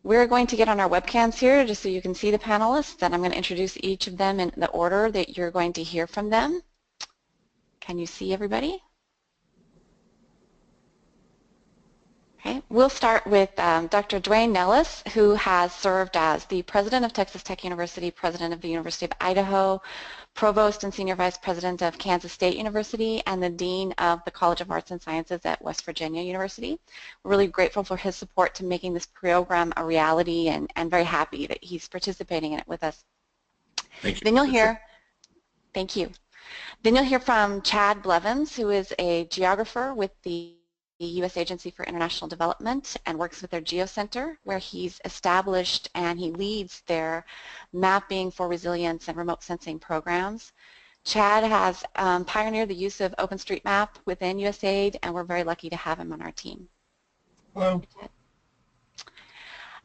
We're going to get on our webcams here just so you can see the panelists, and I'm going to introduce each of them in the order that you're going to hear from them. Can you see everybody? Okay. We'll start with Dr. Dwayne Nellis, who has served as the President of Texas Tech University, President of the University of Idaho, Provost and Senior Vice President of Kansas State University, and the Dean of the College of Arts and Sciences at West Virginia University. We're really grateful for his support to making this program a reality and very happy that he's participating in it with us. Thank you. Then you'll hear, thank you. Then you'll hear from Chad Blevins, who is a geographer with the U.S. Agency for International Development and works with their GeoCenter, where he's established and he leads their mapping for resilience and remote sensing programs. Chad has pioneered the use of OpenStreetMap within USAID, and we're very lucky to have him on our team. Hello.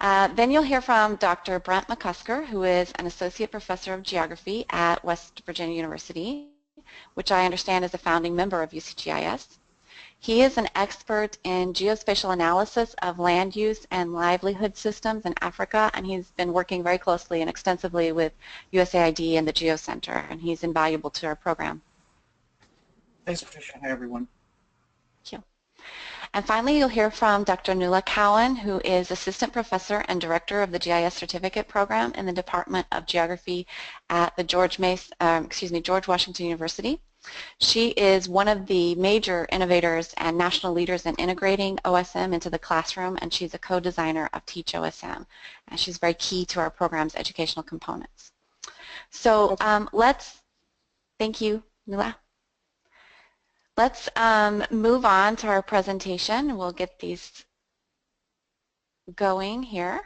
Then you'll hear from Dr. Brent McCusker, who is an Associate Professor of Geography at West Virginia University, which I understand is a founding member of UCGIS. He is an expert in geospatial analysis of land use and livelihood systems in Africa, and he's been working very closely and extensively with USAID and the GeoCenter, and he's invaluable to our program. Thanks, Patricia. Hi, everyone. Thank you. And finally, you'll hear from Dr. Noelle Cowan, who is Assistant Professor and Director of the GIS Certificate Program in the Department of Geography at the George Washington University. She is one of the major innovators and national leaders in integrating OSM into the classroom, and she's a co-designer of Teach OSM. And she's very key to our program's educational components. So thank you, Noelle. Let's move on to our presentation. We'll get these going here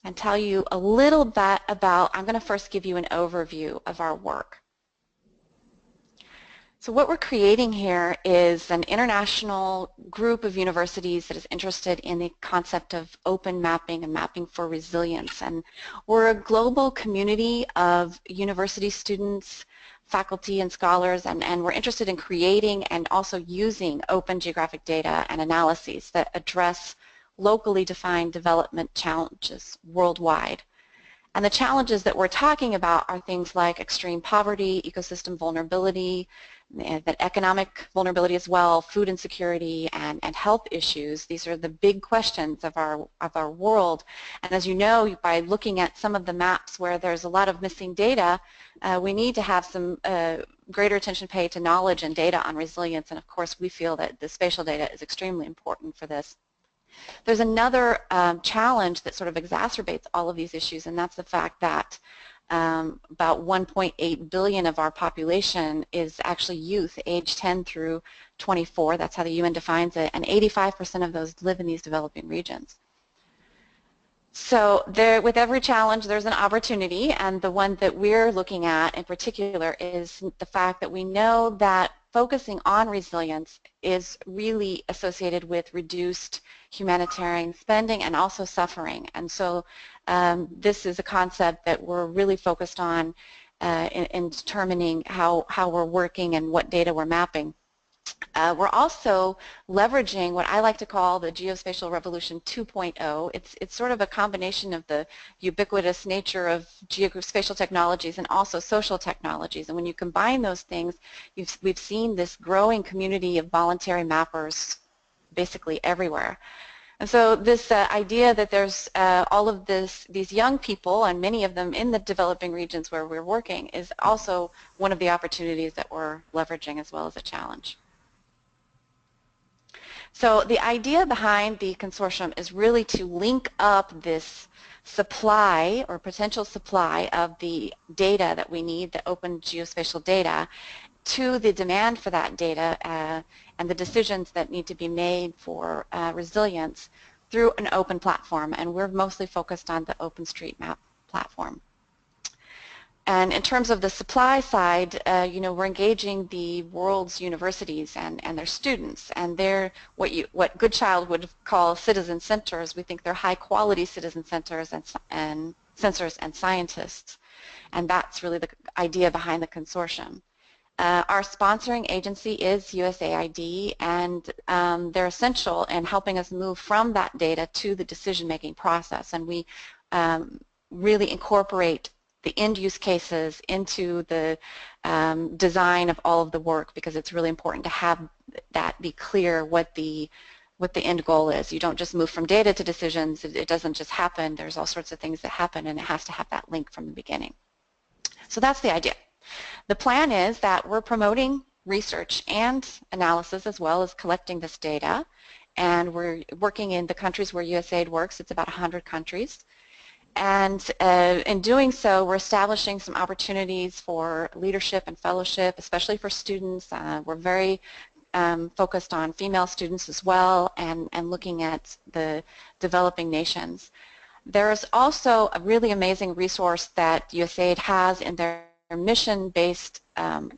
and tell you a little bit about, I'm going to first give you an overview of our work. So what we're creating here is an international group of universities that is interested in the concept of open mapping and mapping for resilience. And we're a global community of university students, faculty and scholars, and we're interested in creating and also using open geographic data and analyses that address locally defined development challenges worldwide. And the challenges that we're talking about are things like extreme poverty, ecosystem vulnerability, that economic vulnerability as well, food insecurity, and health issues. These are the big questions of our world. And as you know, by looking at some of the maps where there's a lot of missing data, we need to have some greater attention paid to knowledge and data on resilience. And of course, we feel that the spatial data is extremely important for this. There's another challenge that sort of exacerbates all of these issues, and that's the fact that about 1.8 billion of our population is actually youth, age 10 through 24. That's how the UN defines it, and 85% of those live in these developing regions. So with every challenge, there's an opportunity, and the one that we're looking at in particular is the fact that we know that focusing on resilience is really associated with reduced humanitarian spending and also suffering. And so this is a concept that we're really focused on in determining how we're working and what data we're mapping. We're also leveraging what I like to call the geospatial revolution 2.0. It's sort of a combination of the ubiquitous nature of geospatial technologies and also social technologies. And when you combine those things, we've seen this growing community of voluntary mappers basically everywhere. And so this idea that there's all of these young people, and many of them in the developing regions where we're working, is also one of the opportunities that we're leveraging as well as a challenge. So the idea behind the consortium is really to link up this supply or potential supply of the data that we need, the open geospatial data, to the demand for that data and the decisions that need to be made for resilience through an open platform. And we're mostly focused on the OpenStreetMap platform. And in terms of the supply side, we're engaging the world's universities and their students, and they're what Goodchild would call citizen centers. We think they're high-quality citizen centers and sensors and scientists, and that's really the idea behind the consortium. Our sponsoring agency is USAID, and they're essential in helping us move from that data to the decision-making process, and we really incorporate the end use cases into the design of all of the work, because it's really important to have that be clear what the end goal is. You don't just move from data to decisions. It doesn't just happen. There's all sorts of things that happen, and it has to have that link from the beginning. So that's the idea. The plan is that we're promoting research and analysis as well as collecting this data, and we're working in the countries where USAID works. It's about 100 countries. And in doing so, we're establishing some opportunities for leadership and fellowship, especially for students. We're very focused on female students as well, and looking at the developing nations. There's also a really amazing resource that USAID has in their mission-based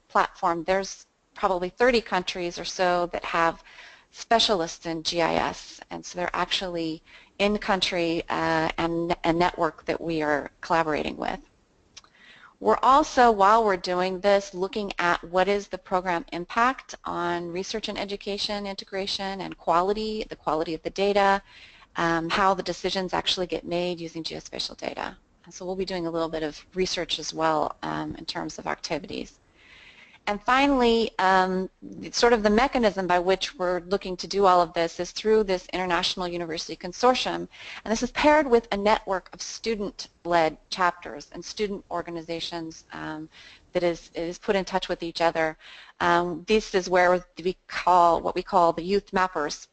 platform. There's probably 30 countries or so that have specialists in GIS, and so they're actually in-country and a network that we are collaborating with. We're also, while we're doing this, looking at what is the program impact on research and education integration and quality, the quality of the data, how the decisions actually get made using geospatial data. And so we'll be doing a little bit of research as well in terms of activities. And finally, sort of the mechanism by which we're looking to do all of this is through this International University Consortium, and this is paired with a network of student-led chapters and student organizations that is put in touch with each other. This is where we call what we call the YouthMappers,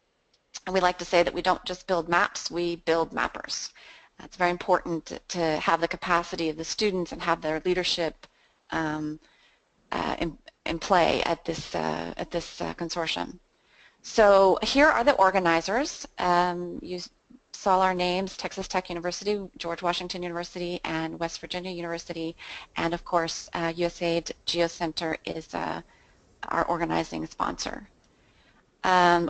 and we like to say that we don't just build maps, we build mappers. It's very important to have the capacity of the students and have their leadership in play at this consortium. So here are the organizers. You saw our names: Texas Tech University, George Washington University, and West Virginia University, and of course USAID GeoCenter is our organizing sponsor.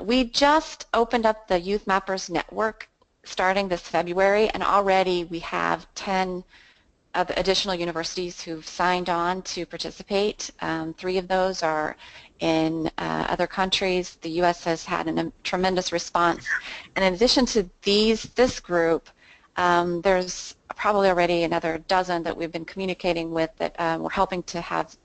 We just opened up the YouthMappers network starting this February, and already we have 10 additional universities who've signed on to participate. 3 of those are in other countries. The U.S. has had a tremendous response. And in addition to this group, there's probably already another dozen that we've been communicating with that we're helping to have,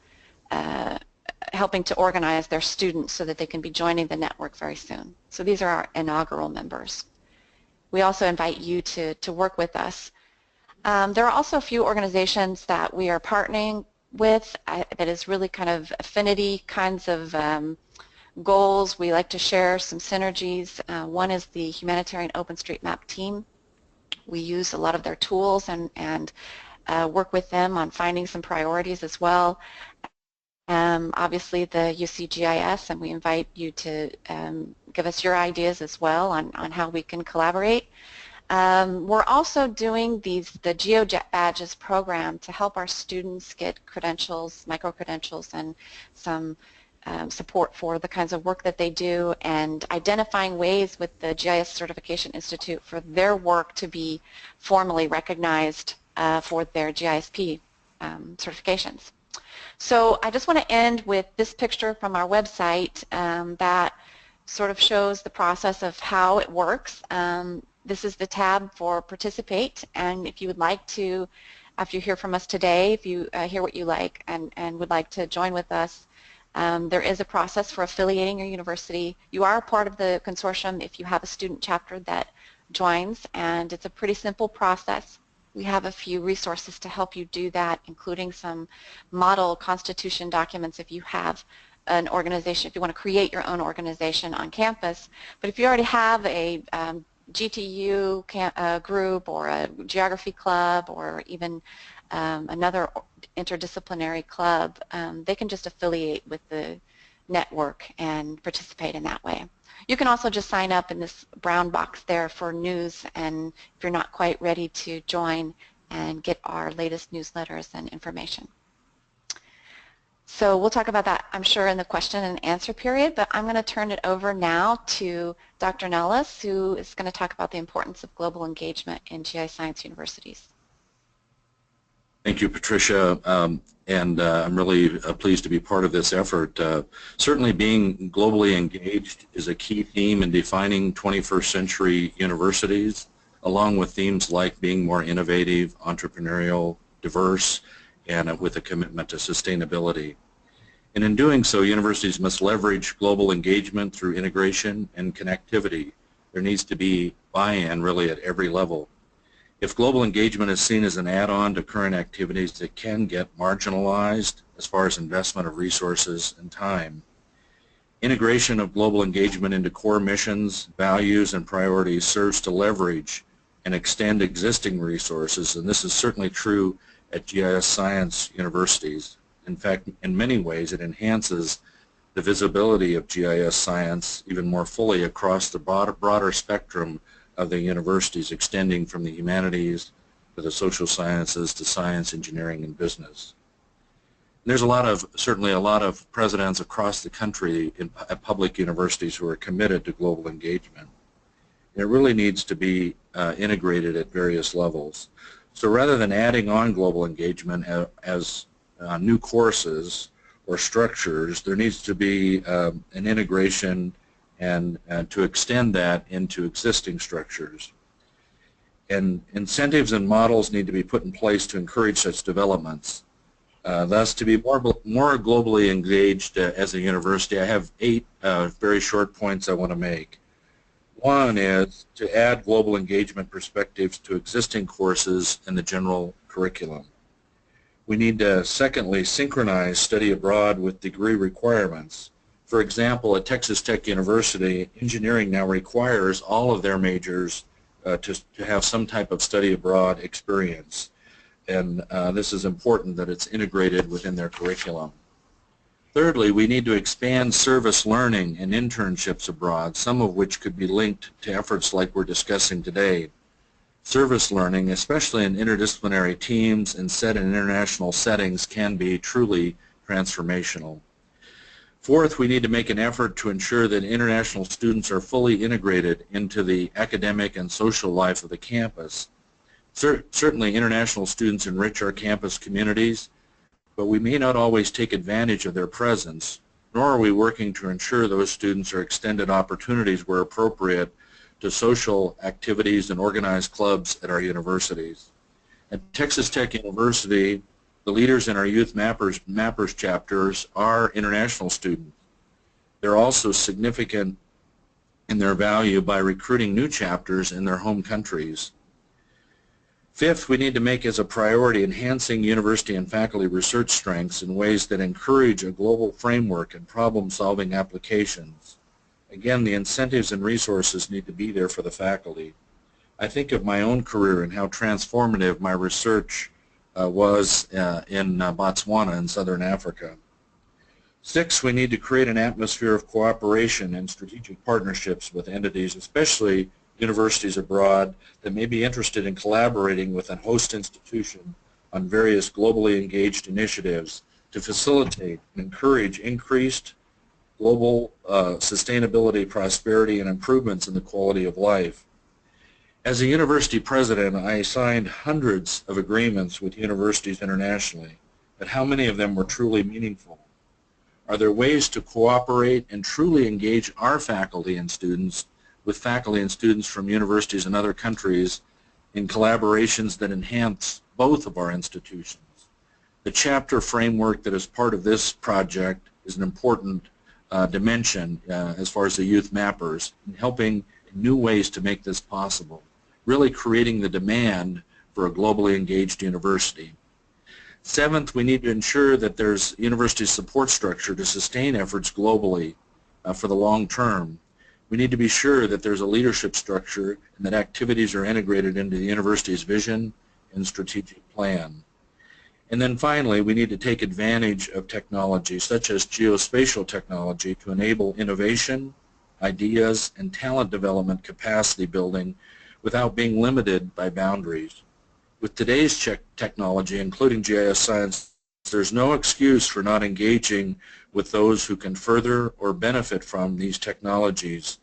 helping to organize their students so that they can be joining the network very soon. So these are our inaugural members. We also invite you to work with us. There are also a few organizations that we are partnering with that is really kind of affinity kinds of goals. We like to share some synergies. One is the Humanitarian OpenStreetMap team. We use a lot of their tools and work with them on finding some priorities as well. Obviously the UCGIS, and we invite you to give us your ideas as well on how we can collaborate. We're also doing the GeoJet Badges program to help our students get credentials, micro-credentials, and some support for the kinds of work that they do, and identifying ways with the GIS Certification Institute for their work to be formally recognized for their GISP certifications. So I just want to end with this picture from our website that sort of shows the process of how it works. This is the tab for participate, and if you would like to, after you hear from us today, if you hear what you like and would like to join with us, there is a process for affiliating your university. You are a part of the consortium if you have a student chapter that joins, and it's a pretty simple process. We have a few resources to help you do that, including some model constitution documents if you have an organization, if you want to create your own organization on campus. But if you already have a GTU group or a geography club or even another interdisciplinary club, they can just affiliate with the network and participate in that way. You can also just sign up in this brown box there for news, and if you're not quite ready to join and get our latest newsletters and information. So we'll talk about that, I'm sure, in the question and answer period, but I'm going to turn it over now to Dr. Noelle, who is going to talk about the importance of global engagement in GI science universities. Thank you, Patricia. I'm really pleased to be part of this effort. Certainly being globally engaged is a key theme in defining 21st century universities, along with themes like being more innovative, entrepreneurial, diverse, and with a commitment to sustainability. And in doing so, universities must leverage global engagement through integration and connectivity. There needs to be buy-in really at every level. If global engagement is seen as an add-on to current activities, it can get marginalized as far as investment of resources and time. Integration of global engagement into core missions, values, and priorities serves to leverage and extend existing resources, and this is certainly true at GIS science universities. In fact, in many ways, it enhances the visibility of GIS science even more fully across the broader spectrum of the universities, extending from the humanities to the social sciences to science, engineering, and business. And there's certainly a lot of presidents across the country at public universities who are committed to global engagement. It really needs to be integrated at various levels. So rather than adding on global engagement as new courses or structures, there needs to be an integration and to extend that into existing structures. And incentives and models need to be put in place to encourage such developments. Thus, to be more globally engaged as a university, I have 8 very short points I want to make. One is to add global engagement perspectives to existing courses in the general curriculum. We need to, secondly, synchronize study abroad with degree requirements. For example, at Texas Tech University, engineering now requires all of their majors to have some type of study abroad experience. And this is important that it's integrated within their curriculum. Thirdly, we need to expand service learning and internships abroad, some of which could be linked to efforts like we're discussing today. Service learning, especially in interdisciplinary teams and set in international settings, can be truly transformational. Fourth, we need to make an effort to ensure that international students are fully integrated into the academic and social life of the campus. Certainly, international students enrich our campus communities, but we may not always take advantage of their presence, nor are we working to ensure those students are extended opportunities where appropriate to social activities and organized clubs at our universities. At Texas Tech University, the leaders in our YouthMappers chapters are international students. They're also significant in their value by recruiting new chapters in their home countries. Fifth, we need to make as a priority enhancing university and faculty research strengths in ways that encourage a global framework and problem-solving applications. Again, the incentives and resources need to be there for the faculty. I think of my own career and how transformative my research was in Botswana in southern Africa. Six, we need to create an atmosphere of cooperation and strategic partnerships with entities, especially universities abroad, that may be interested in collaborating with a host institution on various globally engaged initiatives to facilitate and encourage increased global sustainability, prosperity, and improvements in the quality of life. As a university president, I signed hundreds of agreements with universities internationally, but how many of them were truly meaningful? Are there ways to cooperate and truly engage our faculty and students with faculty and students from universities in other countries in collaborations that enhance both of our institutions? The chapter framework that is part of this project is an important dimension as far as the youth mappers, and helping in new ways to make this possible, really creating the demand for a globally engaged university. Seventh, we need to ensure that there's university support structure to sustain efforts globally for the long term. We need to be sure that there's a leadership structure and that activities are integrated into the university's vision and strategic plan. And then finally, we need to take advantage of technology such as geospatial technology to enable innovation, ideas, and talent development capacity building without being limited by boundaries. With today's technology, including GIS science, there's no excuse for not engaging with those who can further or benefit from these technologies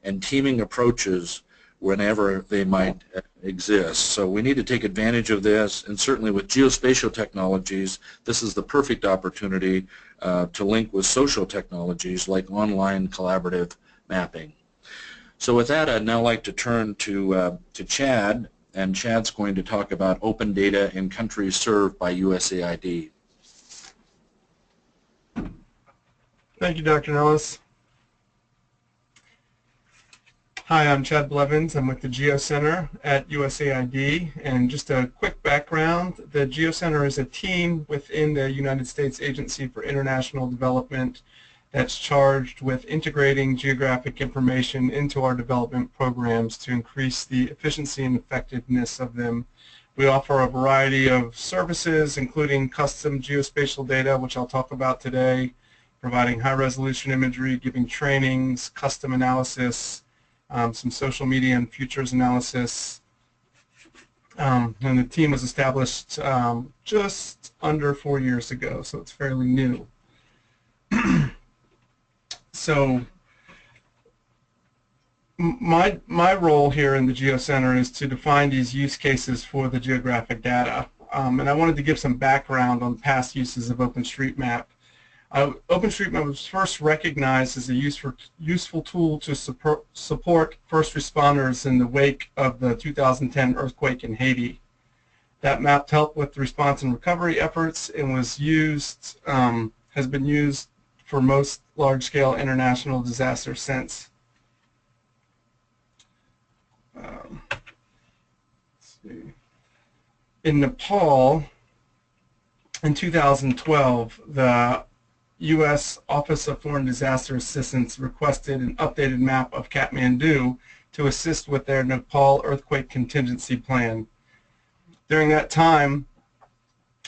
and teaming approaches whenever they might exists. So we need to take advantage of this, and certainly with geospatial technologies, this is the perfect opportunity to link with social technologies like online collaborative mapping. So with that, I'd now like to turn to Chad, and Chad's going to talk about open data in countries served by USAID. Thank you, Dr. Noelle. Hi, I'm Chad Blevins. I'm with the Geo Center at USAID, and just a quick background, the Geo Center is a team within the United States Agency for International Development that's charged with integrating geographic information into our development programs to increase the efficiency and effectiveness of them. We offer a variety of services, including custom geospatial data, which I'll talk about today, providing high-resolution imagery, giving trainings, custom analysis, some social media and futures analysis. And the team was established just under 4 years ago, so it's fairly new. So my role here in the Geo Center is to define these use cases for the geographic data. And I wanted to give some background on past uses of OpenStreetMap. OpenStreetMap was first recognized as a useful tool to support first responders in the wake of the 2010 earthquake in Haiti. That map helped with the response and recovery efforts and was used, has been used for most large-scale international disasters since. Let's see. In Nepal, in 2012, the U.S. Office of Foreign Disaster Assistance requested an updated map of Kathmandu to assist with their Nepal earthquake contingency plan. During that time,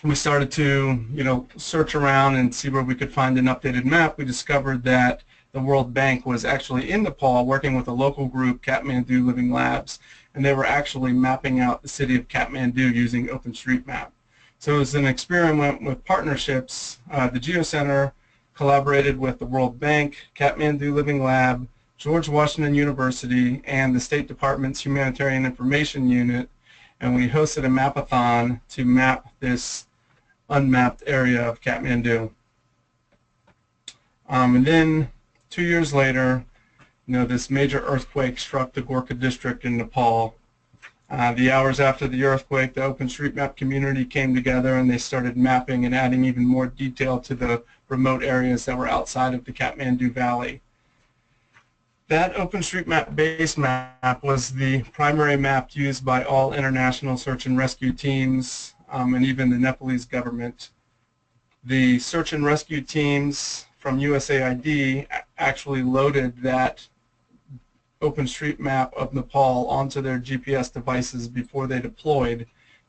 we started to, search around and see where we could find an updated map. We discovered that the World Bank was actually in Nepal working with a local group, Kathmandu Living Labs, and they were actually mapping out the city of Kathmandu using OpenStreetMap. So it was an experiment with partnerships. The Geo Center collaborated with the World Bank, Kathmandu Living Lab, George Washington University, and the State Department's Humanitarian Information Unit, and we hosted a mapathon to map this unmapped area of Kathmandu. And then 2 years later, this major earthquake struck the Gorkha district in Nepal. The hours after the earthquake, the OpenStreetMap community came together and they started mapping and adding even more detail to the remote areas that were outside of the Kathmandu Valley. That OpenStreetMap base map was the primary map used by all international search and rescue teams and even the Nepalese government. The search and rescue teams from USAID actually loaded that OpenStreetMap of Nepal onto their GPS devices before they deployed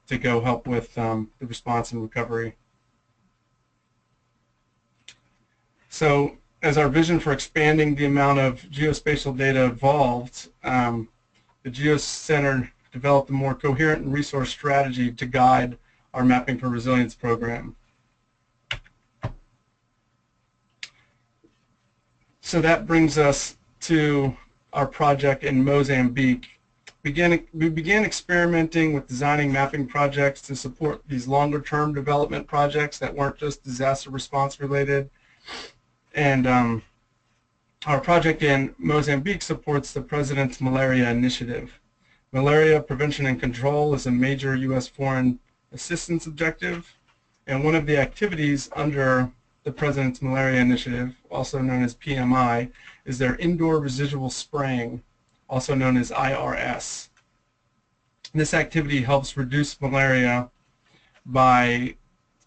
to go help with the response and recovery. So as our vision for expanding the amount of geospatial data evolved, the Geo Center developed a more coherent and resource strategy to guide our Mapping for Resilience program. So that brings us to our project in Mozambique. We began experimenting with designing mapping projects to support these longer-term development projects that weren't just disaster response related. And our project in Mozambique supports the President's Malaria Initiative. Malaria prevention and control is a major U.S. foreign assistance objective, and one of the activities under the President's Malaria Initiative, also known as PMI, is their indoor residual spraying, also known as IRS. This activity helps reduce malaria by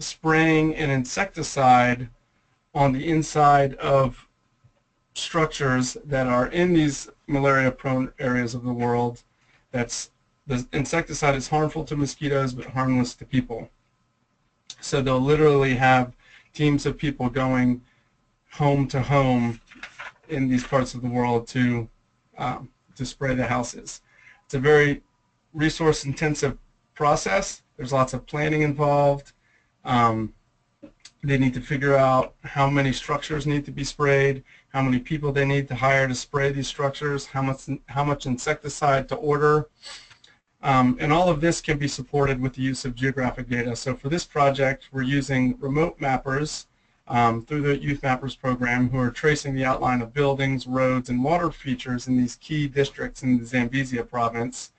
spraying an insecticide on the inside of structures that are in these malaria-prone areas of the world. The insecticide is harmful to mosquitoes but harmless to people. So they'll literally have teams of people going home to home in these parts of the world to spray the houses. It's a very resource-intensive process. There's lots of planning involved. They need to figure out how many structures need to be sprayed, how many people they need to hire to spray these structures, how much insecticide to order. And all of this can be supported with the use of geographic data. So for this project, we're using remote mappers through the Youth Mappers program who are tracing the outline of buildings, roads, and water features in these key districts in the Zambezia province.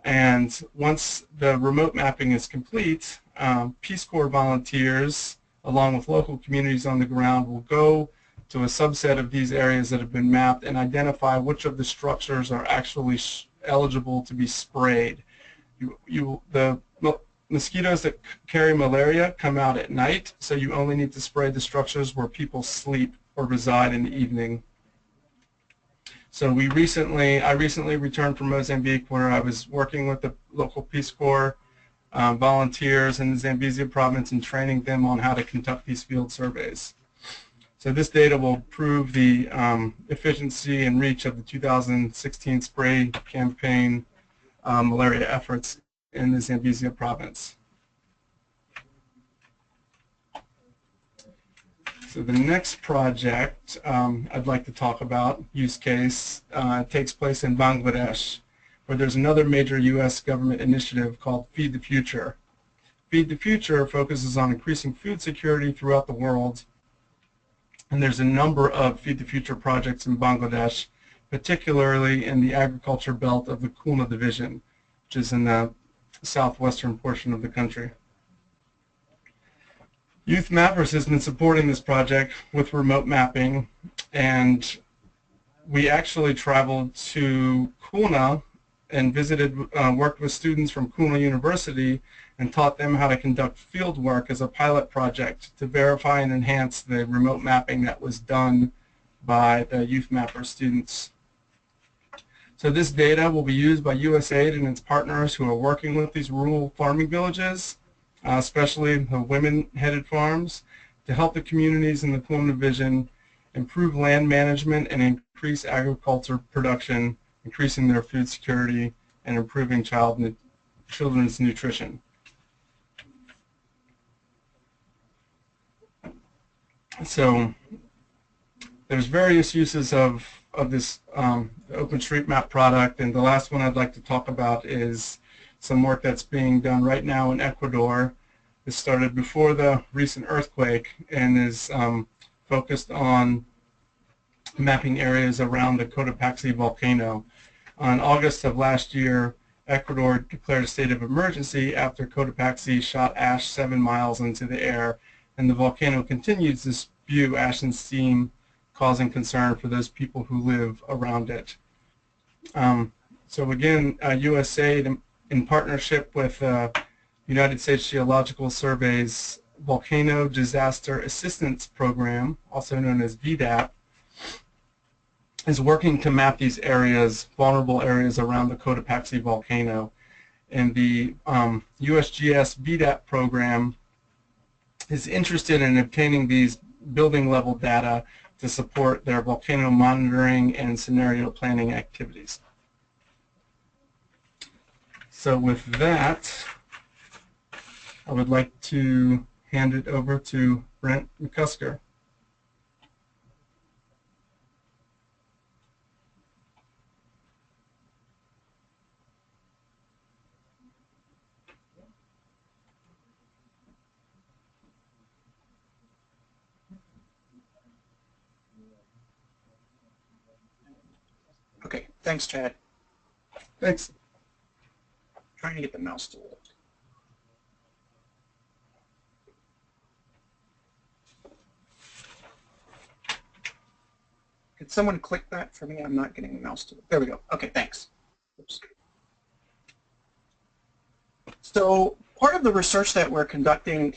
And once the remote mapping is complete, Peace Corps volunteers, along with local communities on the ground, will go to a subset of these areas that have been mapped and identify which of the structures are actually eligible to be sprayed. The mosquitoes that carry malaria come out at night, so you only need to spray the structures where people sleep or reside in the evening. So I recently returned from Mozambique, where I was working with the local Peace Corps volunteers in the Zambezia province and training them on how to conduct these field surveys. So this data will prove the efficiency and reach of the 2016 spray campaign malaria efforts in the Zambezia province. So the next project I'd like to talk about, use case, takes place in Bangladesh, where there's another major U.S. government initiative called Feed the Future. Feed the Future focuses on increasing food security throughout the world, and there's a number of Feed the Future projects in Bangladesh, particularly in the agriculture belt of the Khulna division, which is in the southwestern portion of the country. Youth Mappers has been supporting this project with remote mapping, and we actually traveled to Khulna and worked with students from Khulna University and taught them how to conduct field work as a pilot project to verify and enhance the remote mapping that was done by the Youth Mappers students. So this data will be used by USAID and its partners who are working with these rural farming villages, especially the women-headed farms, to help the communities in the Khulna division improve land management and increase agriculture production, increasing their food security and improving children's nutrition. So there's various uses of this OpenStreetMap product, and the last one I'd like to talk about is some work that's being done right now in Ecuador. This started before the recent earthquake and is focused on mapping areas around the Cotopaxi volcano. On August of last year, Ecuador declared a state of emergency after Cotopaxi shot ash 7 miles into the air, and the volcano continues to spew ash and steam, causing concern for those people who live around it. So again, USAID, in partnership with United States Geological Survey's Volcano Disaster Assistance Program, also known as VDAP, is working to map these areas, vulnerable areas around the Cotopaxi volcano. And the USGS VDAP program is interested in obtaining these building level data to support their volcano monitoring and scenario planning activities. So with that, I would like to hand it over to Brent McCusker. Okay, thanks, Chad. Thanks. Trying to get the mouse to work. Could someone click that for me? I'm not getting the mouse to work. There we go. Okay, thanks. Oops. So part of the research that we're conducting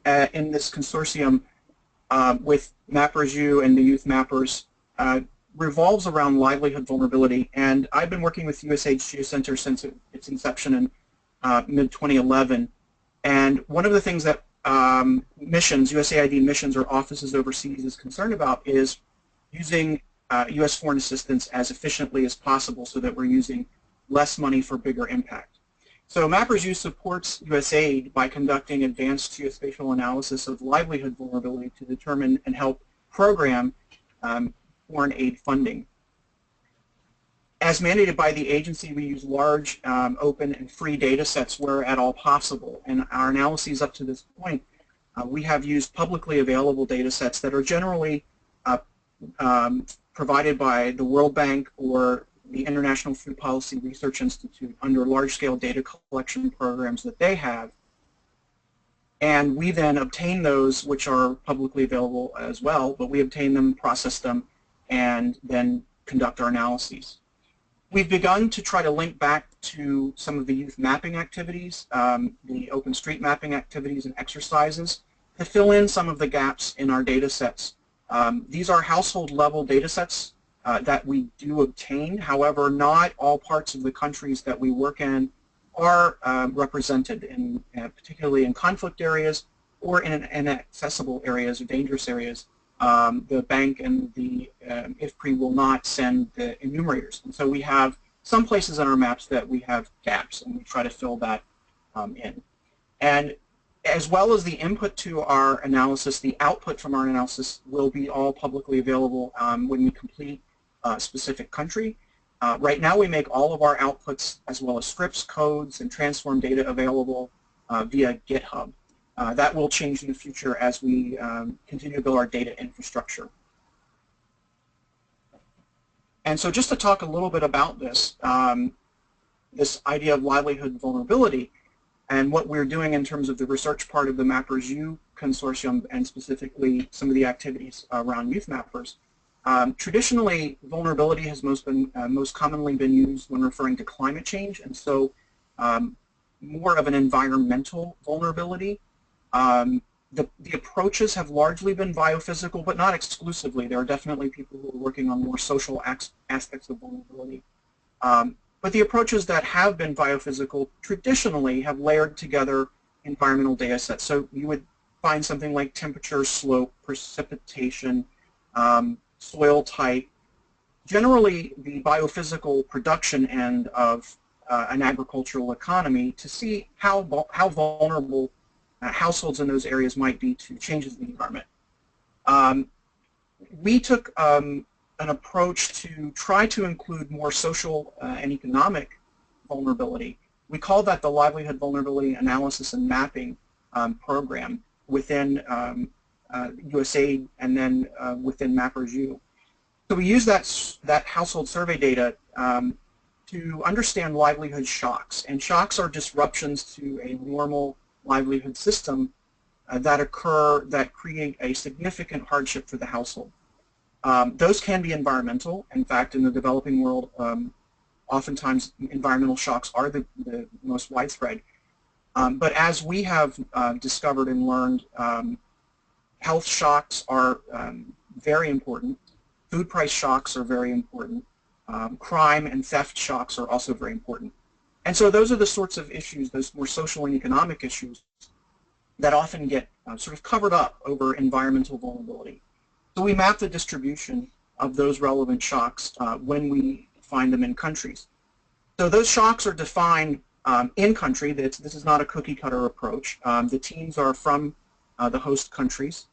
in this consortium with MappersU and the Youth Mappers revolves around livelihood vulnerability, and I've been working with USAID Geocenter since its inception in mid-2011. And one of the things that missions, USAID missions or offices overseas is concerned about is using U.S. foreign assistance as efficiently as possible so that we're using less money for bigger impact. So MappersU supports USAID by conducting advanced geospatial analysis of livelihood vulnerability to determine and help program foreign aid funding. As mandated by the agency, we use large, open, and free data sets where at all possible. And our analyses up to this point, we have used publicly available data sets that are generally provided by the World Bank or the International Food Policy Research Institute under large-scale data collection programs that they have. And we then obtain those, which are publicly available as well, but we obtain them, process them, and then conduct our analyses. We've begun to try to link back to some of the youth mapping activities, the open street mapping activities and exercises, to fill in some of the gaps in our data sets. These are household level data sets that we do obtain. However, not all parts of the countries that we work in are represented, in, particularly in conflict areas or in inaccessible areas or dangerous areas. The bank and the IFPRI will not send the enumerators. And so we have some places on our maps that we have gaps, and we try to fill that in. And as well as the input to our analysis, the output from our analysis will be all publicly available when we complete a specific country. Right now we make all of our outputs as well as scripts, codes, and transform data available via GitHub. That will change in the future as we continue to build our data infrastructure. And so just to talk a little bit about this, this idea of livelihood vulnerability and what we're doing in terms of the research part of the MappersU consortium and specifically some of the activities around youth mappers. Traditionally, vulnerability has most commonly been used when referring to climate change, and so more of an environmental vulnerability. The approaches have largely been biophysical, but not exclusively. There are definitely people who are working on more social aspects of vulnerability. But the approaches that have been biophysical traditionally have layered together environmental data sets. So you would find something like temperature, slope, precipitation, soil type. Generally, the biophysical production end of an agricultural economy to see how vulnerable households in those areas might be to changes in the environment. We took an approach to try to include more social and economic vulnerability. We call that the Livelihood Vulnerability Analysis and Mapping program within USAID and then within MappersU. So we use that household survey data to understand livelihood shocks. And shocks are disruptions to a normal livelihood system that create a significant hardship for the household. Those can be environmental. In fact, in the developing world, oftentimes environmental shocks are the most widespread. But as we have discovered and learned, health shocks are very important. Food price shocks are very important. Crime and theft shocks are also very important. And so those are the sorts of issues, those more social and economic issues, that often get sort of covered up over environmental vulnerability. So we map the distribution of those relevant shocks when we find them in countries. So those shocks are defined in country. This is not a cookie cutter approach. The teams are from the host countries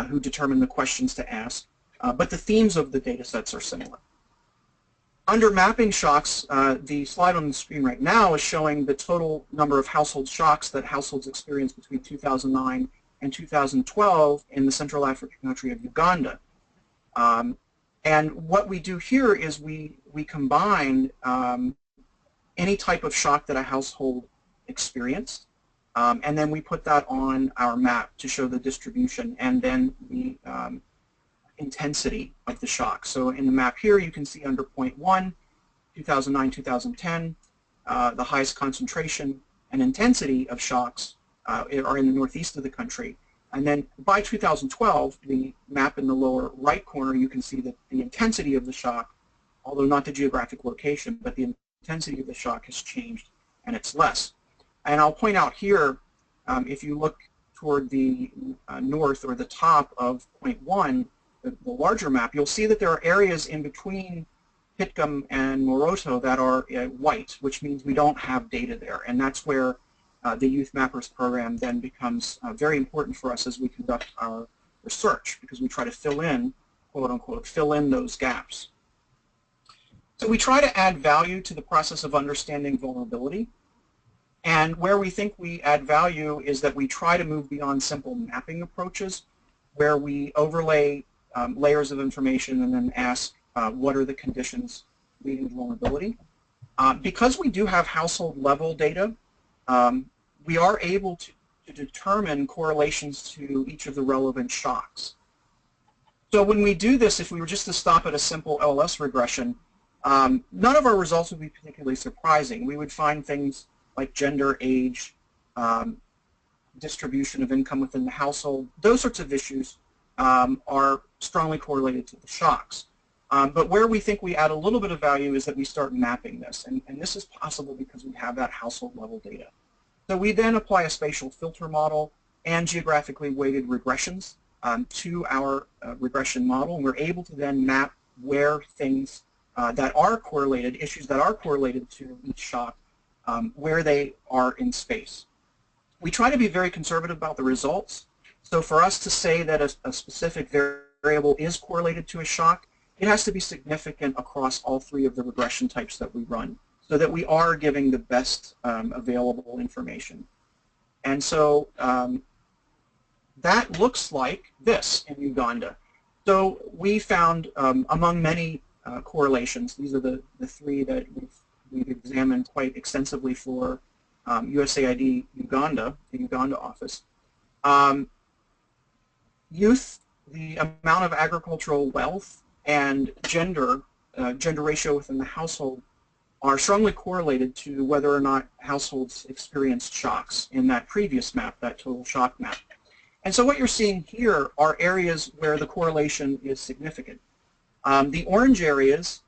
who determine the questions to ask, but the themes of the data sets are similar. Under mapping shocks, the slide on the screen right now is showing the total number of household shocks that households experienced between 2009 and 2012 in the Central African country of Uganda. And what we do here is we combine any type of shock that a household experienced, and then we put that on our map to show the distribution and then the intensity of the shock. So in the map here, you can see under point 1, 2009-2010, the highest concentration and intensity of shocks are in the northeast of the country. And then by 2012, the map in the lower right corner, you can see that the intensity of the shock, although not the geographic location, but the intensity of the shock has changed, and it's less. And I'll point out here, if you look toward the north or the top of point 1, the larger map, you'll see that there are areas in between Pitgum and Moroto that are white, which means we don't have data there. And that's where the Youth Mappers program then becomes very important for us as we conduct our research, because we try to fill in, quote unquote, fill in those gaps. So we try to add value to the process of understanding vulnerability. And where we think we add value is that we try to move beyond simple mapping approaches, where we overlay layers of information and then ask what are the conditions leading to vulnerability. Because we do have household level data, we are able to determine correlations to each of the relevant shocks. So when we do this, if we were just to stop at a simple LLS regression, none of our results would be particularly surprising. We would find things like gender, age, distribution of income within the household. Those sorts of issues are strongly correlated to the shocks. But where we think we add a little bit of value is that we start mapping this. And this is possible because we have that household level data. So we then apply a spatial filter model and geographically weighted regressions to our regression model. And we're able to then map where things that are correlated, issues that are correlated to each shock, where they are in space. We try to be very conservative about the results. So for us to say that a specific variable is correlated to a shock, it has to be significant across all three of the regression types that we run, so that we are giving the best available information. And so that looks like this in Uganda. So we found, among many correlations, these are the three that we've examined quite extensively for USAID Uganda, the Uganda office. Youth, the amount of agricultural wealth, and gender ratio within the household are strongly correlated to whether or not households experienced shocks in that previous map, that total shock map. And so what you're seeing here are areas where the correlation is significant. The orange areas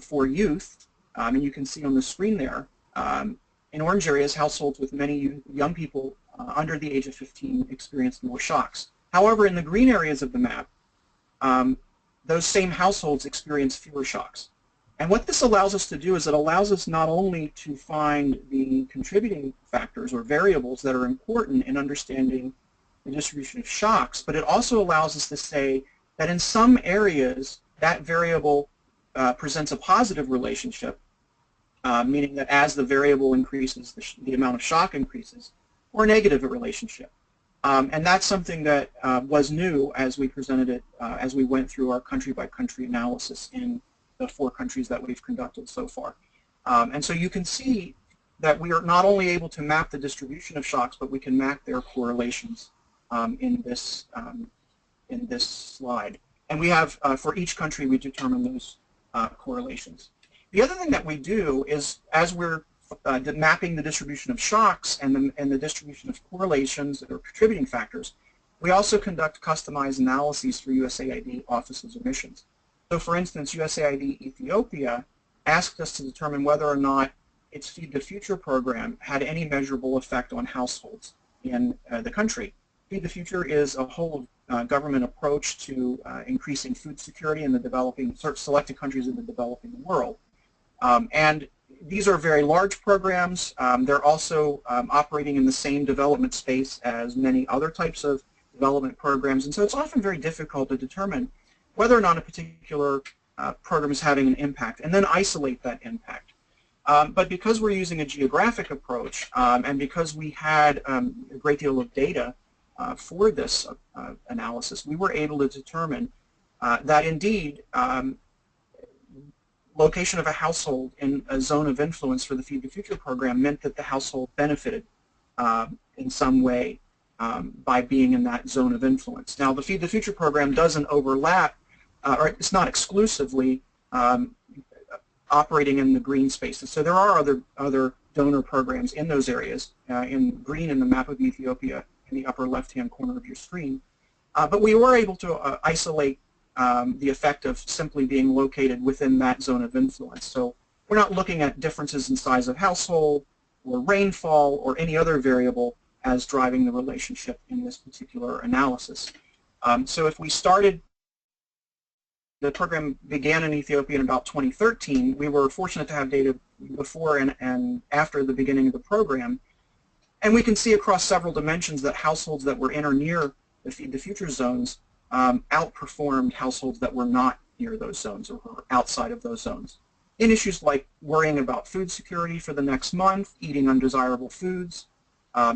for youth, and you can see on the screen there, in orange areas, households with many young people under the age of 15 experienced more shocks. However, in the green areas of the map, those same households experience fewer shocks. And what this allows us to do is it allows us not only to find the contributing factors or variables that are important in understanding the distribution of shocks, but it also allows us to say that in some areas that variable presents a positive relationship, meaning that as the variable increases, the amount of shock increases, or a negative relationship. And that's something that was new as we presented it, as we went through our country-by-country analysis in the 4 countries that we've conducted so far. And so you can see that we are not only able to map the distribution of shocks, but we can map their correlations in this slide. And we have, for each country, we determine those correlations. The other thing that we do is, as we're mapping the distribution of shocks and the distribution of correlations or contributing factors, we also conduct customized analyses for USAID offices or missions. So for instance, USAID Ethiopia asked us to determine whether or not its Feed the Future program had any measurable effect on households in the country. Feed the Future is a whole government approach to increasing food security in the developing, selected countries in the developing world. And these are very large programs. They're also operating in the same development space as many other types of development programs, and so it's often very difficult to determine whether or not a particular program is having an impact and then isolate that impact. But because we're using a geographic approach and because we had a great deal of data for this analysis, we were able to determine that indeed location of a household in a zone of influence for the Feed the Future program meant that the household benefited in some way by being in that zone of influence. Now, the Feed the Future program doesn't overlap, or it's not exclusively operating in the green spaces. So there are other donor programs in those areas, in green in the map of Ethiopia in the upper left-hand corner of your screen. But we were able to isolate the effect of simply being located within that zone of influence. So we're not looking at differences in size of household or rainfall or any other variable as driving the relationship in this particular analysis. So if we started, the program began in Ethiopia in about 2013. We were fortunate to have data before and after the beginning of the program. And we can see across several dimensions that households that were in or near the Feed the Future zones outperformed households that were not near those zones or were outside of those zones. in issues like worrying about food security for the next month, eating undesirable foods,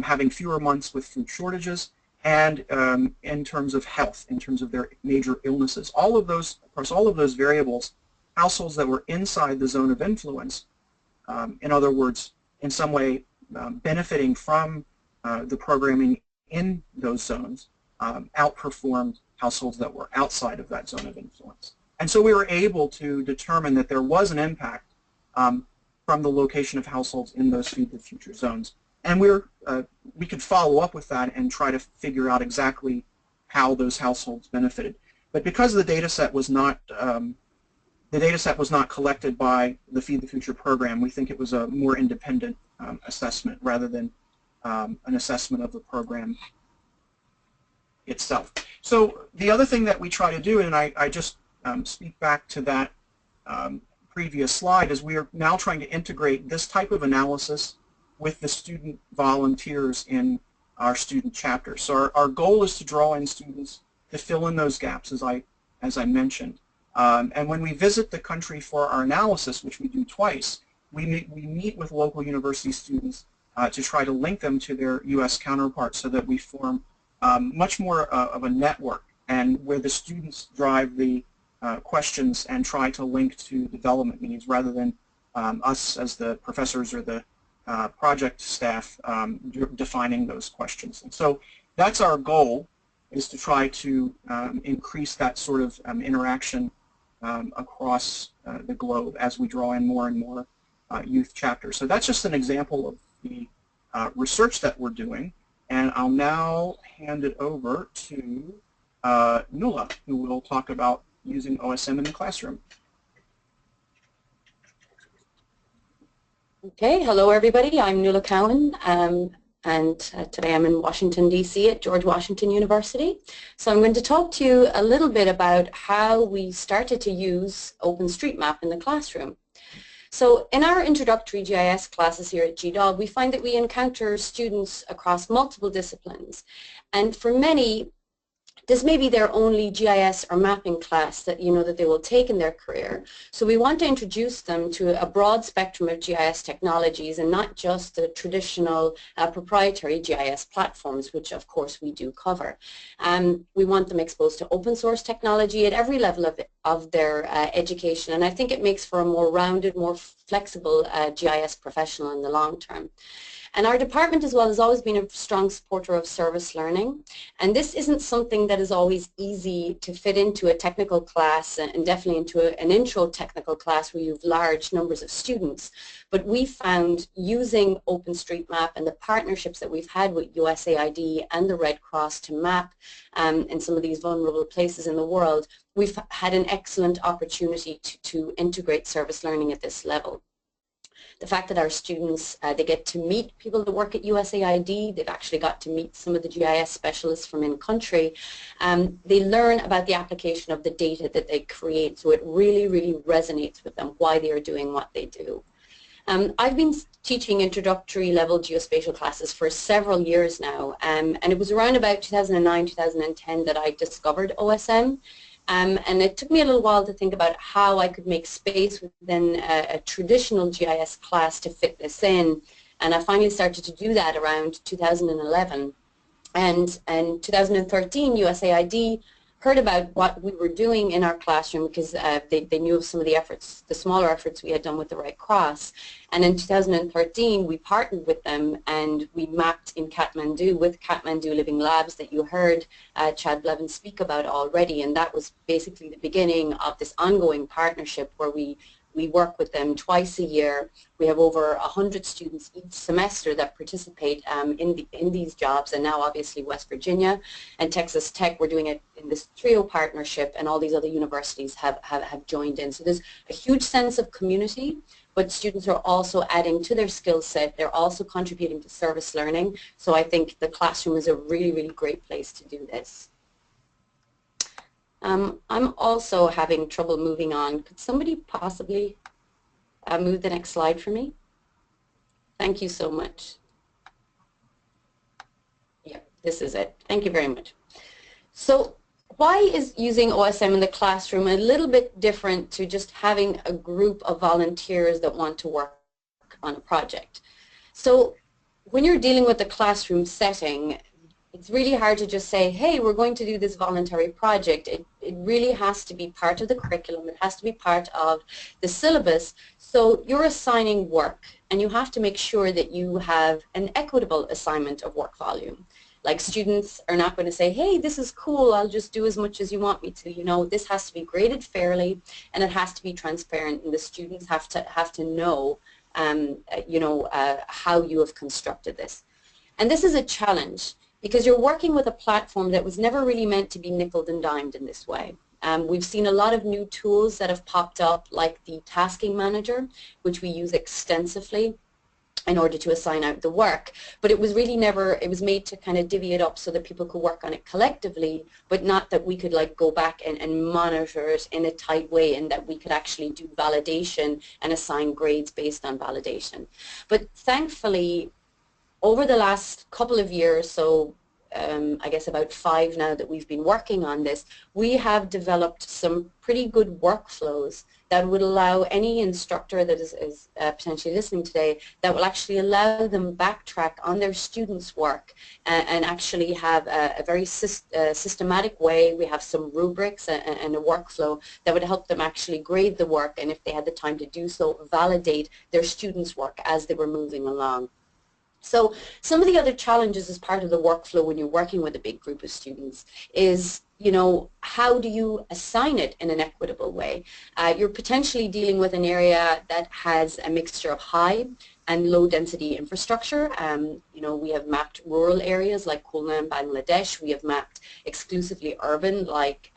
having fewer months with food shortages, and in terms of health, in terms of their major illnesses. All of those, across all of those variables, households that were inside the zone of influence, in other words, in some way benefiting from the programming in those zones, outperformed households that were outside of that zone of influence. And so we were able to determine that there was an impact from the location of households in those Feed the Future zones. And we could follow up with that and try to figure out exactly how those households benefited. But because the data set was not collected by the Feed the Future program, we think it was a more independent assessment rather than an assessment of the program itself. So the other thing that we try to do, and I just speak back to that previous slide, is we are now trying to integrate this type of analysis with the student volunteers in our student chapter. So our goal is to draw in students to fill in those gaps, as I mentioned. And when we visit the country for our analysis, which we do twice, we meet with local university students to try to link them to their U.S. counterparts so that we form much more of a network, and where the students drive the questions and try to link to development needs rather than us as the professors or the project staff defining those questions. And so that's our goal, is to try to increase that sort of interaction across the globe as we draw in more and more youth chapters. So that's just an example of the research that we're doing, and I'll now hand it over to Noelle, who will talk about using OSM in the classroom. Okay, hello everybody, I'm Noelle Cowan, and today I'm in Washington, D.C. at George Washington University. So I'm going to talk to you a little bit about how we started to use OpenStreetMap in the classroom. So in our introductory GIS classes here at GDOG, we find that we encounter students across multiple disciplines, and for many, this may be their only GIS or mapping class that that they will take in their career. So we want to introduce them to a broad spectrum of GIS technologies, and not just the traditional proprietary GIS platforms, which of course we do cover. We want them exposed to open source technology at every level of their education, and I think it makes for a more rounded, more flexible GIS professional in the long term. And our department as well has always been a strong supporter of service learning, and this isn't something that is always easy to fit into a technical class, and definitely into an intro technical class where you have large numbers of students. But we found using OpenStreetMap and the partnerships that we've had with USAID and the Red Cross to map in some of these vulnerable places in the world, we've had an excellent opportunity to integrate service learning at this level. The fact that our students, they get to meet people that work at USAID, they've actually got to meet some of the GIS specialists from in-country, they learn about the application of the data that they create, so it really, really resonates with them why they are doing what they do. I've been teaching introductory level geospatial classes for several years now, and it was around about 2009, 2010 that I discovered OSM. And it took me a little while to think about how I could make space within a traditional GIS class to fit this in, and I finally started to do that around 2011. And in 2013, USAID heard about what we were doing in our classroom, because they knew of some of the efforts, the smaller efforts we had done with the Red Cross. And in 2013, we partnered with them, and we mapped in Kathmandu with Kathmandu Living Labs that you heard Chad Blevins speak about already. And that was basically the beginning of this ongoing partnership where we work with them twice a year. We have over 100 students each semester that participate in these jobs, and now obviously West Virginia and Texas Tech, we're doing it in this trio partnership, and all these other universities have joined in. So there's a huge sense of community, but students are also adding to their skill set. They're also contributing to service learning. So I think the classroom is a really, really great place to do this. I'm also having trouble moving on. Could somebody possibly move the next slide for me? Thank you so much. Yeah, this is it. Thank you very much. So why is using OSM in the classroom a little bit different to just having a group of volunteers that want to work on a project? So when you're dealing with the classroom setting, it's really hard to just say, hey, we're going to do this voluntary project. It really has to be part of the curriculum. It has to be part of the syllabus. So you're assigning work, and you have to make sure that you have an equitable assignment of work volume. Like, students are not going to say, hey, this is cool, I'll just do as much as you want me to. You know, this has to be graded fairly, and it has to be transparent, and the students have to know, how you have constructed this. And this is a challenge, because you're working with a platform that was never really meant to be nickeled and dimed in this way. We've seen a lot of new tools that have popped up, like the tasking manager, which we use extensively in order to assign out the work, but it was really never, it was made to kind of divvy it up so that people could work on it collectively, but not that we could like go back and monitor it in a tight way, and that we could actually do validation and assign grades based on validation. But thankfully, over the last couple of years, so I guess about 5 now that we've been working on this, we have developed some pretty good workflows that would allow any instructor that is potentially listening today, that will actually allow them backtrack on their students' work and actually have a very systematic way. We have some rubrics and a workflow that would help them actually grade the work, and if they had the time to do so, validate their students' work as they were moving along. So some of the other challenges as part of the workflow when you're working with a big group of students is, you know, how do you assign it in an equitable way? You're potentially dealing with an area that has a mixture of high and low density infrastructure. You know, we have mapped rural areas like Khulna in Bangladesh. We have mapped exclusively urban like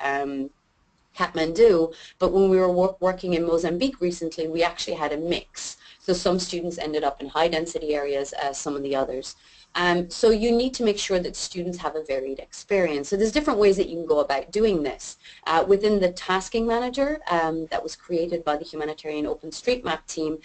Kathmandu. But when we were working in Mozambique recently, we actually had a mix. So some students ended up in high density areas, some of the others. So you need to make sure that students have a varied experience. So there's different ways that you can go about doing this. Within the tasking manager that was created by the Humanitarian OpenStreetMap team,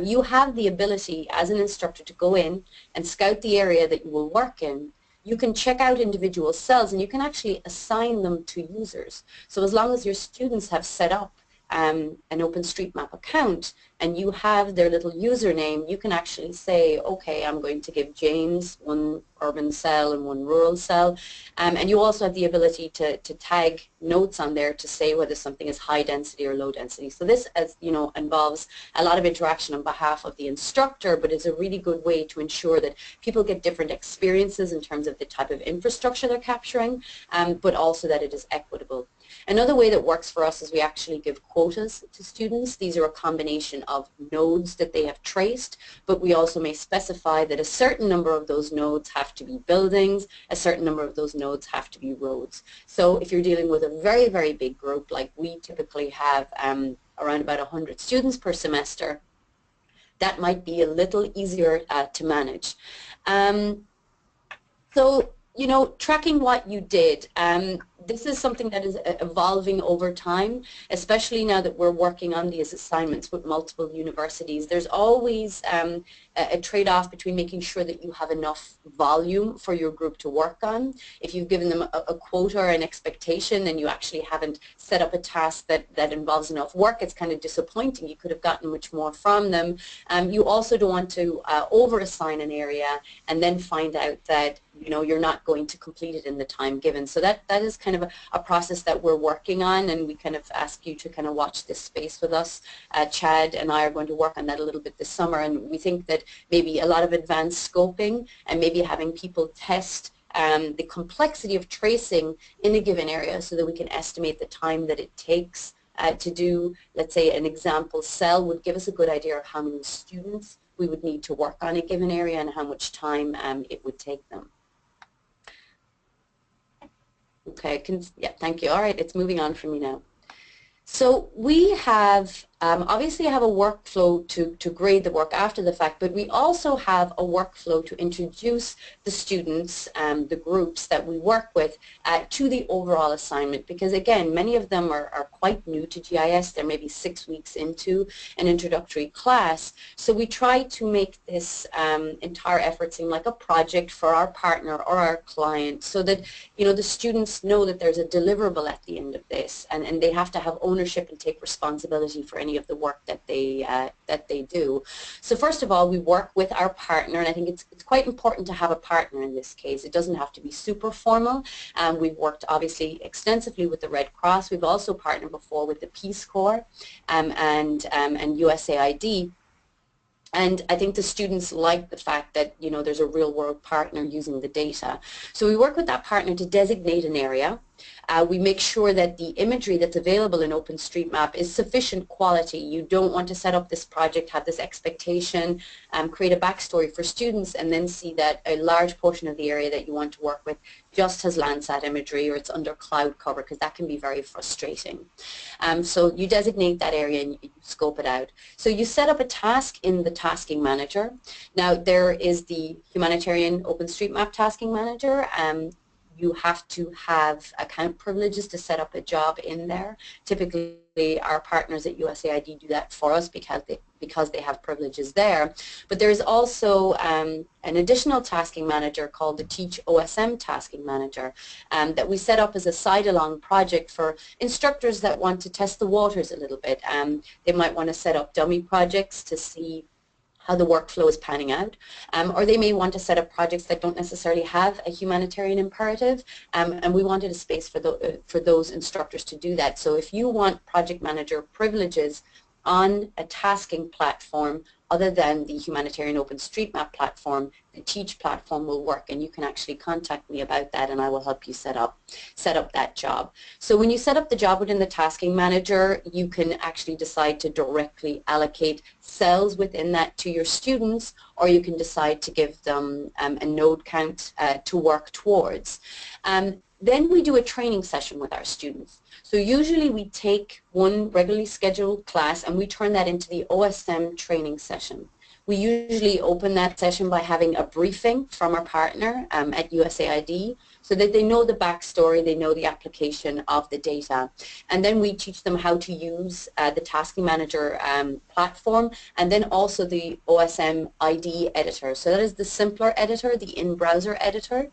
you have the ability as an instructor to go in and scout the area that you will work in. You can check out individual cells, and you can actually assign them to users. So as long as your students have set up an OpenStreetMap account and you have their little username, you can actually say, okay, I'm going to give James one urban cell and one rural cell. And you also have the ability to tag notes on there to say whether something is high density or low density. So this, as you know, involves a lot of interaction on behalf of the instructor, but is a really good way to ensure that people get different experiences in terms of the type of infrastructure they're capturing, but also that it is equitable. Another way that works for us is we actually give quotas to students. These are a combination of nodes that they have traced, but we also may specify that a certain number of those nodes have to be buildings, a certain number of those nodes have to be roads. So if you're dealing with a very, very big group, like we typically have around about 100 students per semester, that might be a little easier to manage. So, you know, tracking what you did, this is something that is evolving over time, especially now that we're working on these assignments with multiple universities. There's always a trade-off between making sure that you have enough volume for your group to work on. If you've given them a quota or an expectation and you actually haven't set up a task that involves enough work, it's kind of disappointing. You could have gotten much more from them. You also don't want to over-assign an area and then find out that, you know, you're not going to complete it in the time given. So that is kind of a process that we're working on, and we kind of ask you to kind of watch this space with us. Chad and I are going to work on that a little bit this summer, and we think that maybe a lot of advanced scoping and maybe having people test the complexity of tracing in a given area so that we can estimate the time that it takes to do, let's say, an example cell would give us a good idea of how many students we would need to work on a given area and how much time it would take them. Okay, yeah, thank you. All right, it's moving on for me now. So we have Obviously, I have a workflow to grade the work after the fact, but we also have a workflow to introduce the students, the groups that we work with, to the overall assignment. Because again, many of them are quite new to GIS. They're maybe 6 weeks into an introductory class. So we try to make this entire effort seem like a project for our partner or our client, so that the students know that there's a deliverable at the end of this, and they have to have ownership and take responsibility for any of the work that they do. So first of all, we work with our partner, and I think it's quite important to have a partner in this case. It doesn't have to be super formal. We've worked obviously extensively with the Red Cross. We've also partnered before with the Peace Corps and USAID. And I think the students like the fact that, there's a real world partner using the data. So we work with that partner to designate an area. We make sure that the imagery that's available in OpenStreetMap is sufficient quality. You don't want to set up this project, have this expectation, create a backstory for students, and then see that a large portion of the area that you want to work with just has Landsat imagery, or it's under cloud cover, because that can be very frustrating. So you designate that area and you scope it out. So you set up a task in the tasking manager. Now there is the humanitarian OpenStreetMap tasking manager. You have to have account privileges to set up a job in there. Typically, our partners at USAID do that for us because they have privileges there. But there is also an additional tasking manager called the Teach OSM Tasking Manager that we set up as a side-along project for instructors that want to test the waters a little bit. They might want to set up dummy projects to see how the workflow is panning out, or they may want to set up projects that don't necessarily have a humanitarian imperative, and we wanted a space for those instructors to do that. So if you want project manager privileges on a tasking platform other than the humanitarian OpenStreetMap platform, the Teach platform will work, and you can actually contact me about that and I will help you set up that job. So when you set up the job within the tasking manager, you can actually decide to directly allocate cells within that to your students, or you can decide to give them a node count to work towards. Then we do a training session with our students. So usually we take one regularly scheduled class and we turn that into the OSM training session. We usually open that session by having a briefing from our partner at USAID, so that they know the backstory, they know the application of the data. And then we teach them how to use the Tasking Manager platform, and then also the OSM ID editor. So that is the simpler editor, the in-browser editor.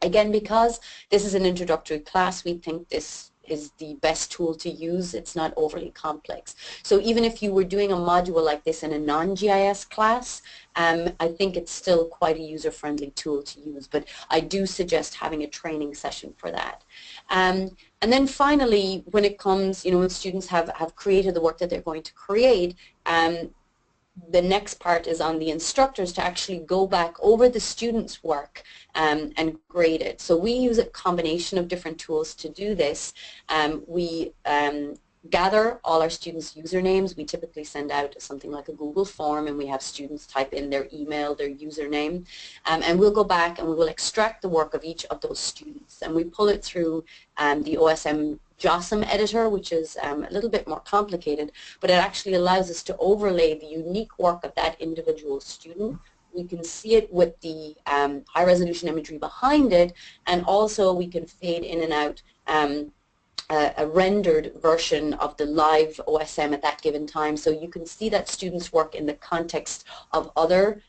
Again, because this is an introductory class, we think this is the best tool to use. It's not overly complex. So even if you were doing a module like this in a non-GIS class, I think it's still quite a user-friendly tool to use, but I do suggest having a training session for that. And then finally, when it comes, when students have created the work that they're going to create, the next part is on the instructors to actually go back over the students' work and grade it. So we use a combination of different tools to do this. We gather all our students' usernames. We typically send out something like a Google form, and we have students type in their email, their username, and we'll go back and we will extract the work of each of those students, and we pull it through the OSM JOSM editor, which is a little bit more complicated, but it actually allows us to overlay the unique work of that individual student. We can see it with the high-resolution imagery behind it, and also we can fade in and out a rendered version of the live OSM at that given time, so you can see that students work in the context of other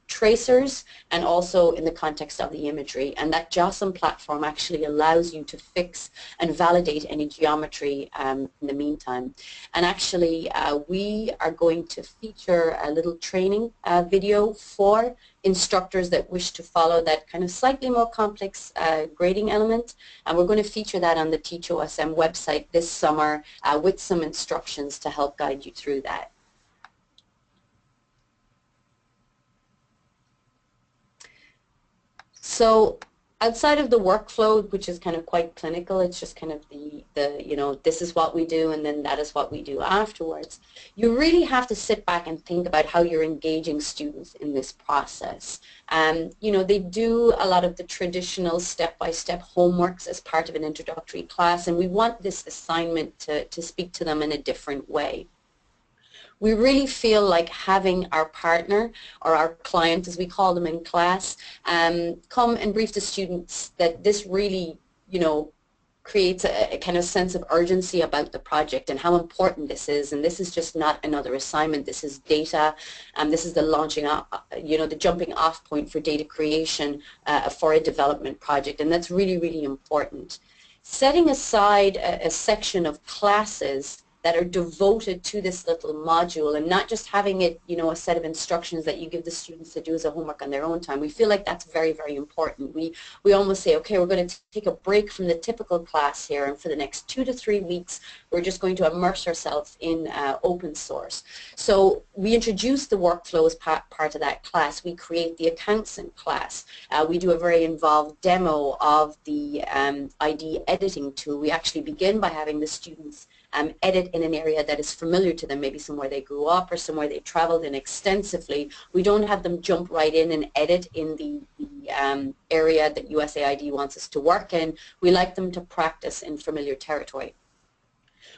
tracers and also in the context of the imagery. And that JOSM platform actually allows you to fix and validate any geometry in the meantime. And actually we are going to feature a little training video for instructors that wish to follow that kind of slightly more complex grading element, and we're going to feature that on the Teach OSM website this summer with some instructions to help guide you through that. So outside of the workflow, which is kind of quite clinical, it's just kind of the this is what we do and then that is what we do afterwards, you really have to sit back and think about how you're engaging students in this process. They do a lot of the traditional step-by-step homeworks as part of an introductory class, and we want this assignment to speak to them in a different way. we really feel like having our partner or our client, as we call them in class, come and brief the students that this really, you know, creates a kind of sense of urgency about the project and how important this is. And this is just not another assignment. This is data. This is the launching up, you know, the jumping off point for data creation for a development project. And that's really, really important. Setting aside a section of classes that are devoted to this little module and not just having it, you know, a set of instructions that you give the students to do as a homework on their own time. We feel like that's very, very important. We almost say, okay, we're going to take a break from the typical class here, and for the next 2 to 3 weeks, we're just going to immerse ourselves in open source. So we introduce the workflow as part of that class. We create the accounts in class. We do a very involved demo of the ID editing tool. We actually begin by having the students edit in an area that is familiar to them, maybe somewhere they grew up or somewhere they traveled in extensively. We don't have them jump right in and edit in the area that USAID wants us to work in. We like them to practice in familiar territory.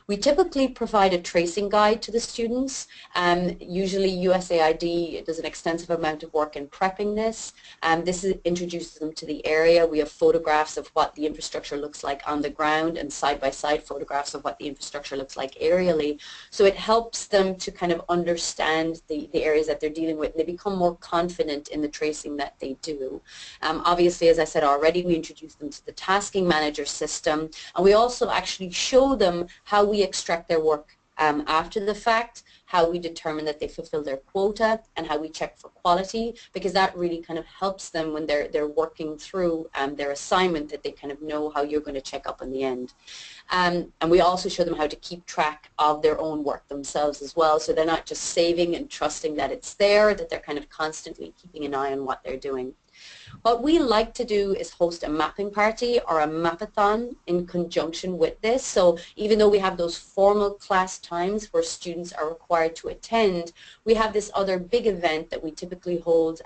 We typically provide a tracing guide to the students. Usually USAID does an extensive amount of work in prepping this. This introduces them to the area. We have photographs of what the infrastructure looks like on the ground and side-by-side photographs of what the infrastructure looks like aerially. So it helps them to kind of understand the areas that they're dealing with. They become more confident in the tracing that they do. Obviously, as I said already, we introduce them to the tasking manager system, and we also actually show them how we extract their work after the fact, how we determine that they fulfill their quota, and how we check for quality, because that really kind of helps them when they're working through their assignment, that they kind of know how you're going to check up in the end. And we also show them how to keep track of their own work themselves as well, so they're not just saving and trusting that it's there, that they're kind of constantly keeping an eye on what they're doing. What we like to do is host a mapping party or a mapathon in conjunction with this. So even though we have those formal class times where students are required to attend, we have this other big event that we typically hold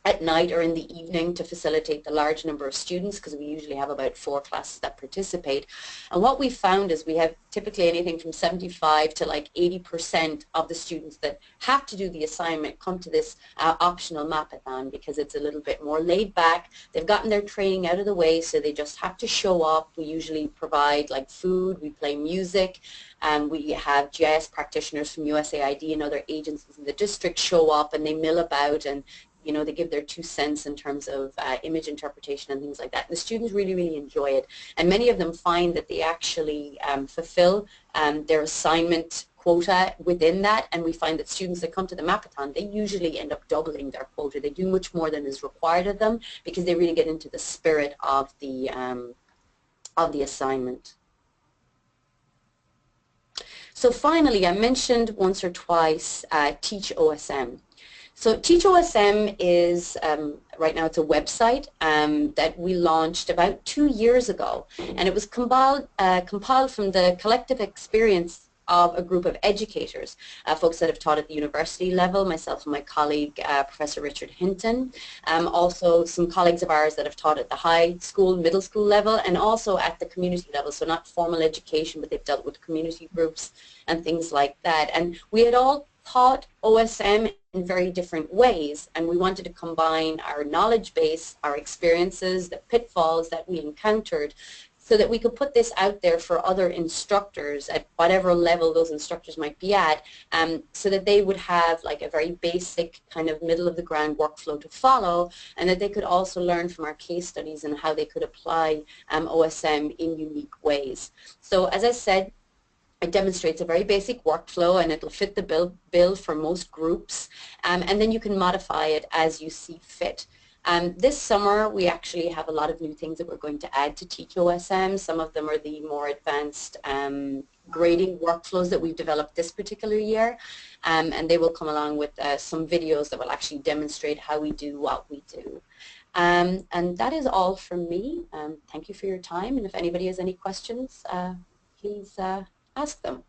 at night or in the evening to facilitate the large number of students, because we usually have about 4 classes that participate. And what we found is we have typically anything from 75 to like 80% of the students that have to do the assignment come to this optional mapathon, because it's a little bit more laid back. They've gotten their training out of the way, so they just have to show up. We usually provide like food, we play music, and we have GIS practitioners from USAID and other agencies in the district show up, and they mill about, and you know, they give their 2 cents in terms of image interpretation and things like that. And the students really, really enjoy it. And many of them find that they actually fulfill their assignment quota within that. And we find that students that come to the Mapathon, they usually end up doubling their quota. They do much more than is required of them, because they really get into the spirit of the assignment. So finally, I mentioned once or twice Teach OSM. So Teach OSM is, right now it's a website that we launched about 2 years ago, and it was compiled from the collective experience of a group of educators, folks that have taught at the university level, myself and my colleague, Professor Richard Hinton, also some colleagues of ours that have taught at the high school, middle school level, and also at the community level, so not formal education, but they've dealt with community groups and things like that. And we had all taught OSM in very different ways, and we wanted to combine our knowledge base, our experiences, the pitfalls that we encountered, so that we could put this out there for other instructors at whatever level those instructors might be at, so that they would have like a very basic kind of middle of the ground workflow to follow, and that they could also learn from our case studies and how they could apply OSM in unique ways. So as I said, it demonstrates a very basic workflow, and it'll fit the bill for most groups, and then you can modify it as you see fit. This summer we actually have a lot of new things that we're going to add to Teach OSM. Some of them are the more advanced grading workflows that we've developed this particular year, and they will come along with some videos that will actually demonstrate how we do what we do. And that is all from me. Thank you for your time, and if anybody has any questions, please ask them.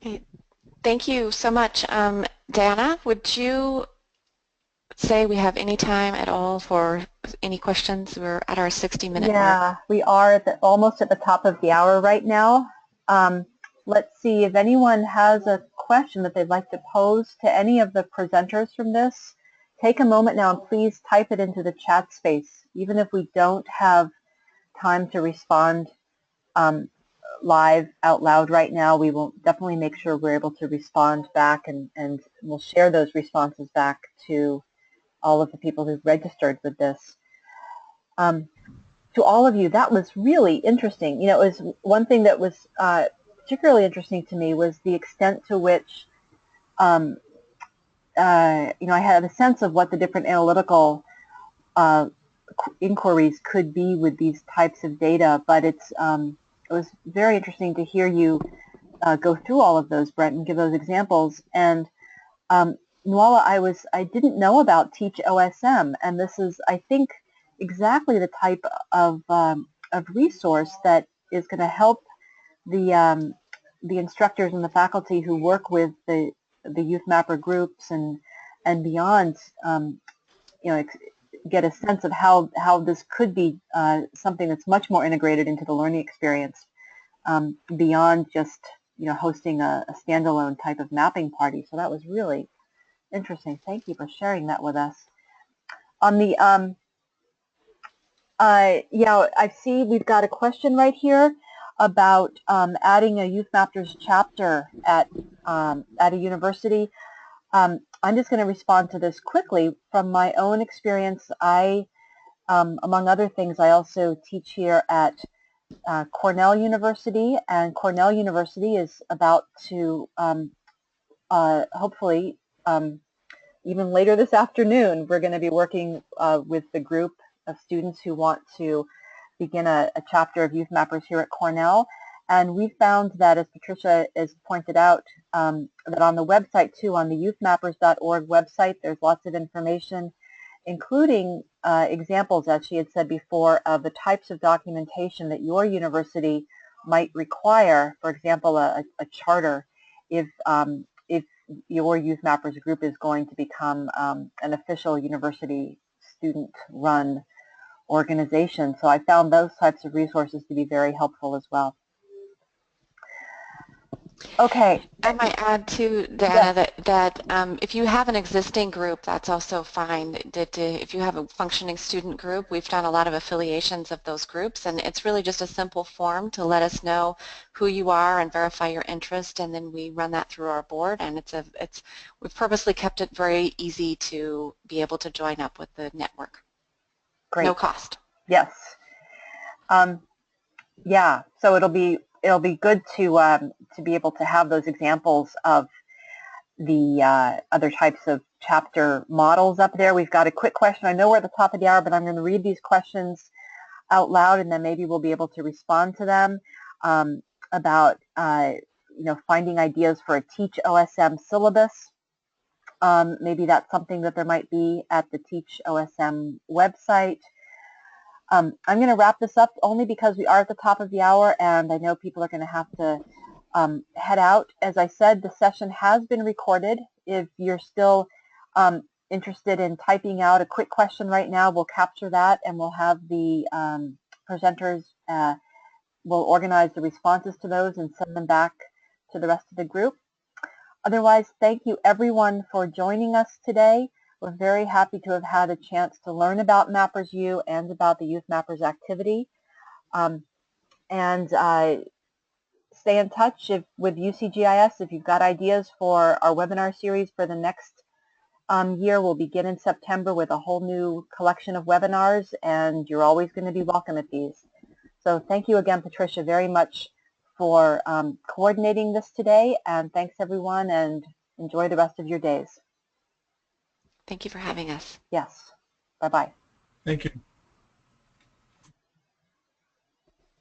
Okay. Thank you so much. Diana, would you say we have any time at all for any questions? We're at our 60-minute mark. Yeah, we are at almost at the top of the hour right now. Let's see if anyone has a question that they'd like to pose to any of the presenters from this. Take a moment now and please type it into the chat space. Even if we don't have time to respond live out loud right now, we will definitely make sure we're able to respond back, and we'll share those responses back to all of the people who've registered with this. To all of you, that was really interesting. You know, it was one thing that was particularly interesting to me was the extent to which, you know, I had a sense of what the different analytical inquiries could be with these types of data, but it was very interesting to hear you go through all of those, Brent, and give those examples. And Noelle, I didn't know about Teach OSM, and this is, I think, exactly the type of resource that is going to help the instructors and the faculty who work with the youth mapper groups and beyond, you know, get a sense of how this could be something that's much more integrated into the learning experience beyond just, you know, hosting a standalone type of mapping party. So that was really interesting. Thank you for sharing that with us. On the yeah, I see we've got a question right here about adding a YouthMappers chapter at a university. I'm just going to respond to this quickly. From my own experience, among other things, I also teach here at Cornell University, and Cornell University is about to hopefully even later this afternoon, we're going to be working with the group of students who want to begin a chapter of YouthMappers here at Cornell. And we found that, as Patricia has pointed out, that on the website too, on the youthmappers.org website, there's lots of information, including examples, as she had said before, of the types of documentation that your university might require. For example, a charter, if your YouthMappers group is going to become an official university student-run organization. So I found those types of resources to be very helpful as well. Okay. I might add too, Diana, yes, that if you have an existing group, that's also fine. If you have a functioning student group, we've done a lot of affiliations of those groups, and it's really just a simple form to let us know who you are and verify your interest, and then we run that through our board. And we've purposely kept it very easy to be able to join up with the network. Great. No cost. Yes. Yeah. So it'll be good to be able to have those examples of the other types of chapter models up there. We've got a quick question. I know we're at the top of the hour, but I'm going to read these questions out loud, and then maybe we'll be able to respond to them about you know, finding ideas for a Teach OSM syllabus. Maybe that's something that there might be at the Teach OSM website. I'm going to wrap this up only because we are at the top of the hour, and I know people are going to have to head out. As I said, the session has been recorded. If you're still interested in typing out a quick question right now, we'll capture that, and we'll have the presenters, we'll organize the responses to those and send them back to the rest of the group. Otherwise, thank you everyone for joining us today. We're very happy to have had a chance to learn about MappersU and about the YouthMappers activity. Stay in touch with UCGIS if you've got ideas for our webinar series for the next year. We'll begin in September with a whole new collection of webinars, and you're always going to be welcome at these. So thank you again, Patricia, very much for coordinating this today, and thanks everyone, and enjoy the rest of your days. Thank you for having us. Yes. Bye-bye. Thank you.